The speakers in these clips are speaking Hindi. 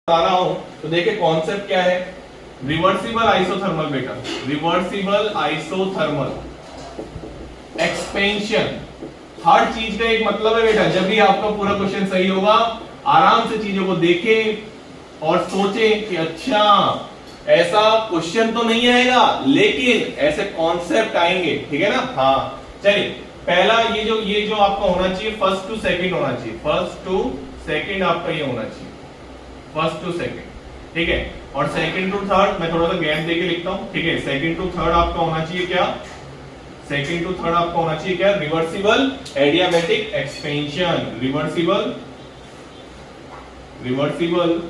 बता रहा हूं तो देखिए कॉन्सेप्ट क्या है। रिवर्सिबल आइसोथर्मल बेटा, रिवर्सिबल आइसोथर्मल एक्सपेंशन। हर चीज का एक मतलब है बेटा। जब भी आपका पूरा क्वेश्चन सही होगा आराम से चीजों को देखें और सोचें कि अच्छा ऐसा क्वेश्चन तो नहीं आएगा लेकिन ऐसे कॉन्सेप्ट आएंगे, ठीक है ना। हाँ चलिए, पहला ये जो आपका होना चाहिए फर्स्ट टू सेकंड होना चाहिए। फर्स्ट टू सेकंड आपका ये होना चाहिए, फर्स्ट टू सेकंड, ठीक है। और सेकंड टू थर्ड मैं थोड़ा सा गैप देके लिखता हूं, ठीक है। सेकंड टू थर्ड आपका होना चाहिए क्या, सेकंड टू थर्ड आपका होना चाहिए क्या, reversible adiabatic expansion. Reversible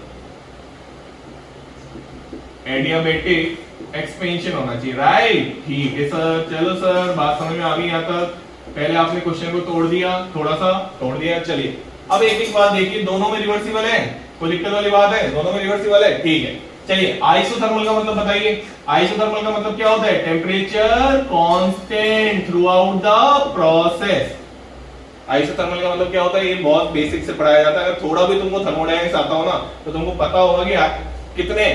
adiabatic expansion होना चाहिए, राइट। ठीक है सर, चलो सर बात समझ में आ गई। यहां तक पहले आपने क्वेश्चन को तोड़ दिया, थोड़ा सा तोड़ दिया। चलिए अब एक एक बात देखिए, दोनों में रिवर्सिबल है, कोई दिक्कत वाली बात है, दोनों में रिवर्सिबल है, ठीक है। चलिए आइसोथर्मल का मतलब बताइए। आइसोथर्मल का मतलब क्या होता है, temperature constant through out the process. Isothermal का मतलब क्या होता है, ये बहुत बेसिक से पढ़ाया जाता है। अगर थोड़ा भी तुमको थर्मोडायनेमिक्स आता हो ना तो तुमको पता होगा कि कितने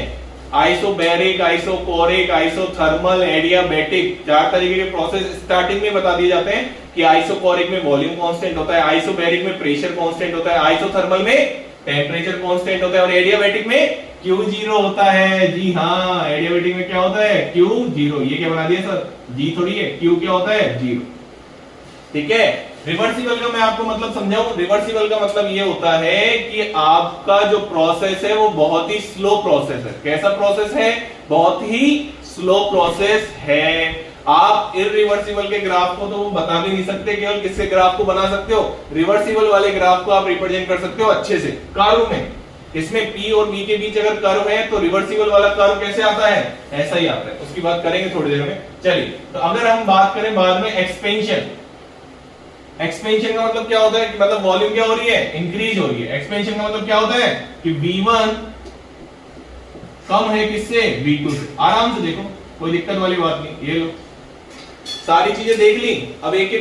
आइसोबैरिक, आइसोकोरिक, आइसोथर्मल, एडियाबैटिक, चार तरीके के प्रोसेस स्टार्टिंग में बता दिए जाते हैं कि आइसोकोरिक में वॉल्यूम कांस्टेंट होता है, आइसोबैरिक में प्रेशर कांस्टेंट होता है, आइसोथर्मल में टेम्परेचर कांस्टेंट होता है और एडियाबैटिक में Q0 होता है। जी हाँ, एडियाबैटिक में क्या होता है, Q0। ये क्या बना दिया सर, G थोड़ी है, Q क्या होता है, 0, ठीक है। रिवर्सिबल का मैं आपको मतलब समझाऊं। रिवर्सिबल का मतलब ये होता है कि आपका जो प्रोसेस है वो बहुत ही स्लो प्रोसेस है। कैसा प्रोसेस है, बहुत ही स्लो प्रोसेस है। आप इरिवर्सिबल के ग्राफ को तो बता भी नहीं सकते, केवल किसके ग्राफ को बना सकते हो, रिवर्सिबल वाले ग्राफ को आप रिप्रेजेंट कर सकते हो अच्छे से कर्व में। इसमें P और B के बीच अगर कर्व है तो रिवर्सिबल वाला कर्व कैसे आता है, ऐसा ही आता है। उसकी बात करेंगे थोड़ी देर में। चलिए तो अगर हम बात करें बाद में एक्सपेंशन। एक्सपेंशन का मतलब क्या होता है कि मतलब वॉल्यूम क्या हो रही है, इंक्रीज हो रही है। एक्सपेंशन का मतलब क्या होता है कि V1 कम है किससे, V2 से। आराम से देखो, कोई दिक्कत वाली बात नहीं। ये लो, सारी चीजें देख ली। अब एक एक